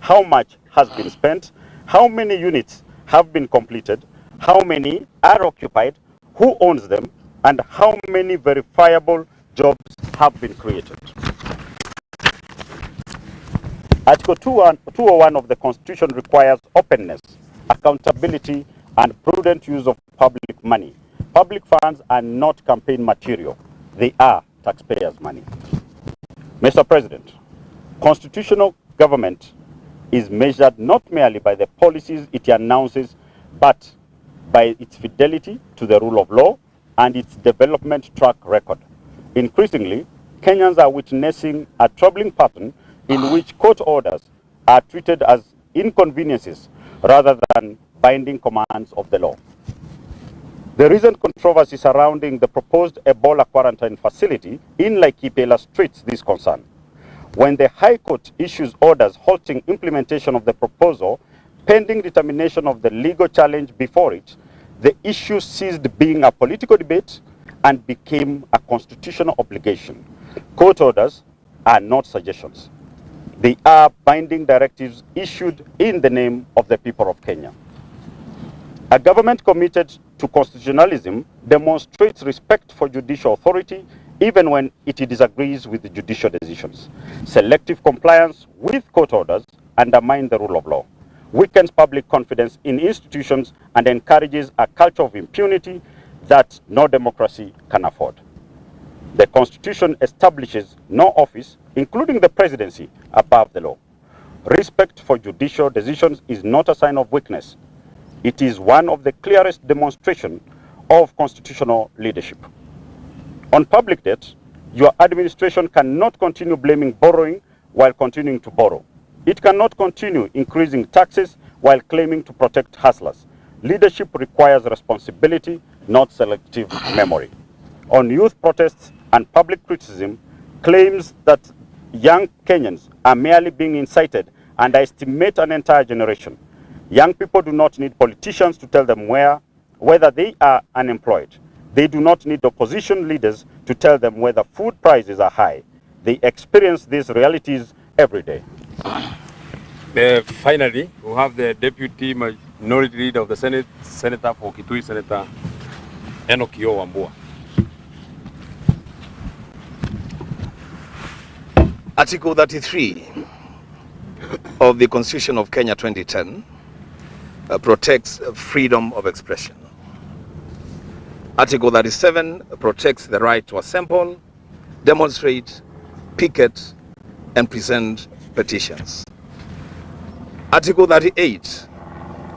how much has been spent, how many units have been completed, how many are occupied, who owns them, and how many verifiable jobs have been created. Article 201 of the Constitution requires openness, accountability, and prudent use of public money. Public funds are not campaign material. They are taxpayers' money. Mr. President, constitutional government is measured not merely by the policies it announces, but by its fidelity to the rule of law and its development track record. Increasingly, Kenyans are witnessing a troubling pattern in which court orders are treated as inconveniences rather than binding commands of the law. The recent controversy surrounding the proposed Ebola quarantine facility in Laikipia illustrates this concern. When the High Court issues orders halting implementation of the proposal, pending determination of the legal challenge before it, the issue ceased being a political debate and became a constitutional obligation. Court orders are not suggestions. They are binding directives issued in the name of the people of Kenya. A government committed to constitutionalism demonstrates respect for judicial authority even when it disagrees with the judicial decisions. Selective compliance with court orders undermines the rule of law, weakens public confidence in institutions, and encourages a culture of impunity that no democracy can afford. The Constitution establishes no office, including the presidency, above the law. Respect for judicial decisions is not a sign of weakness. It is one of the clearest demonstrations of constitutional leadership. On public debt, your administration cannot continue blaming borrowing while continuing to borrow. It cannot continue increasing taxes while claiming to protect hustlers. Leadership requires responsibility, not selective memory. On youth protests and public criticism, claims that young Kenyans are merely being incited underestimate an entire generation. Young people do not need politicians to tell them whether they are unemployed. They do not need opposition leaders to tell them whether food prices are high. They experience these realities every day. Finally, we have the Deputy Minority Leader of the Senate, Senator for Kitui, Senator Enokio Wambua. Article 33 of the Constitution of Kenya 2010 protects freedom of expression. Article 37 protects the right to assemble, demonstrate, picket, and present petitions. Article 38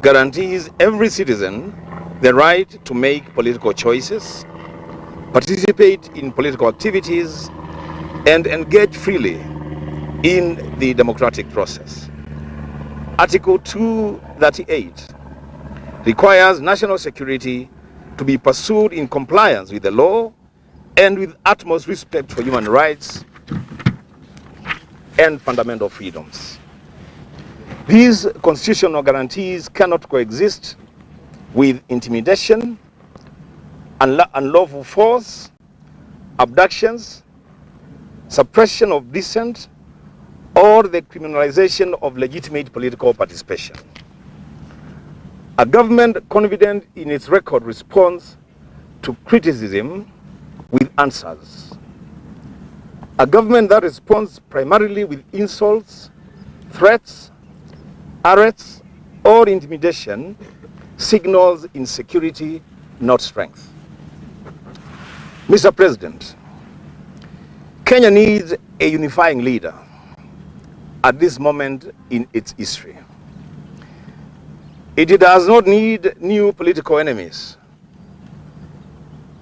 guarantees every citizen the right to make political choices, participate in political activities, and engage freely in the democratic process. Article 238 requires national security to be pursued in compliance with the law and with utmost respect for human rights and fundamental freedoms. These constitutional guarantees cannot coexist with intimidation, unlawful force, abductions, suppression of dissent, or the criminalization of legitimate political participation. A government confident in its record responds to criticism with answers. A government that responds primarily with insults, threats, arrests, or intimidation signals insecurity, not strength. Mr. President, Kenya needs a unifying leader at this moment in its history. It does not need new political enemies.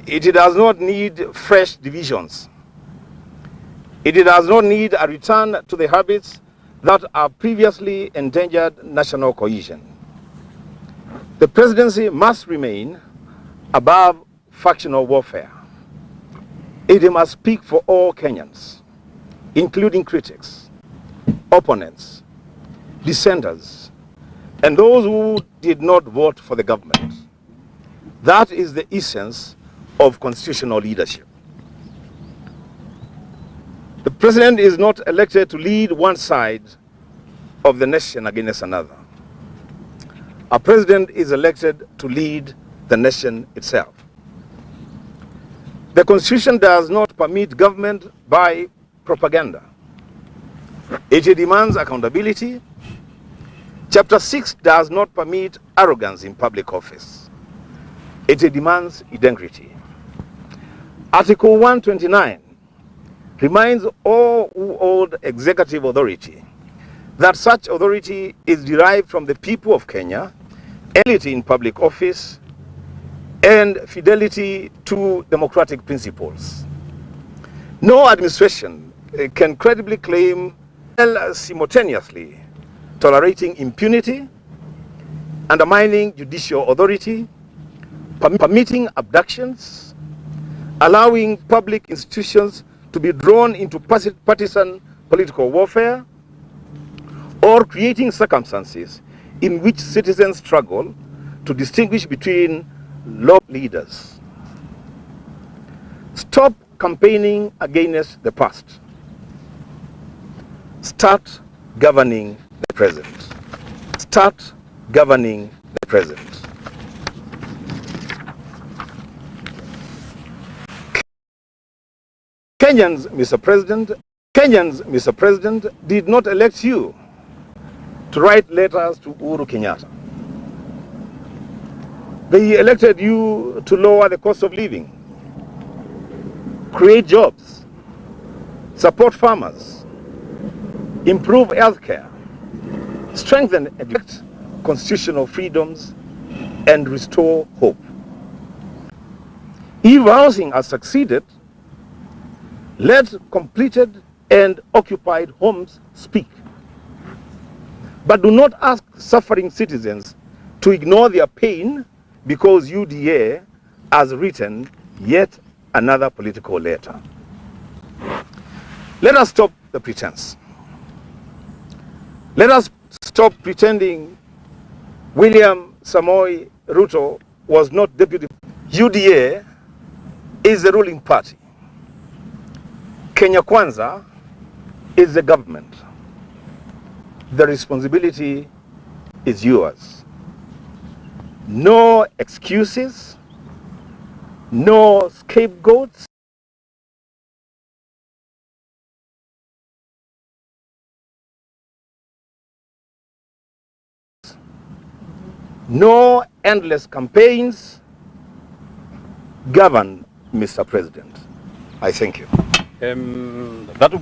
It does not need fresh divisions. It does not need a return to the habits that are previously endangered national cohesion. The presidency must remain above factional warfare. It must speak for all Kenyans, including critics, opponents, dissenters, and those who did not vote for the government. That is the essence of constitutional leadership. The president is not elected to lead one side of the nation against another. A president is elected to lead the nation itself. The Constitution does not permit government by propaganda. It demands accountability. Chapter 6 does not permit arrogance in public office. It demands integrity. Article 129 reminds all who hold executive authority that such authority is derived from the people of Kenya, equality in public office, and fidelity to democratic principles. No administration can credibly claim simultaneously tolerating impunity, undermining judicial authority, permitting abductions, allowing public institutions to be drawn into partisan political warfare, or creating circumstances in which citizens struggle to distinguish between law leaders. Stop campaigning against the past. Start governing the present. Start governing the present. Kenyans, Mr. President, did not elect you to write letters to Uhuru Kenyatta. They elected you to lower the cost of living, create jobs, support farmers, improve healthcare, strengthen constitutional freedoms, and restore hope. If housing has succeeded, let completed and occupied homes speak. But do not ask suffering citizens to ignore their pain because UDA has written yet another political letter. Let us stop the pretense. Let us stop pretending William Samoei Ruto was not deputy. UDA is the ruling party. Kenya Kwanza is the government. The responsibility is yours. No excuses, no scapegoats. No endless campaigns. Govern, Mr. President. I thank you. That would be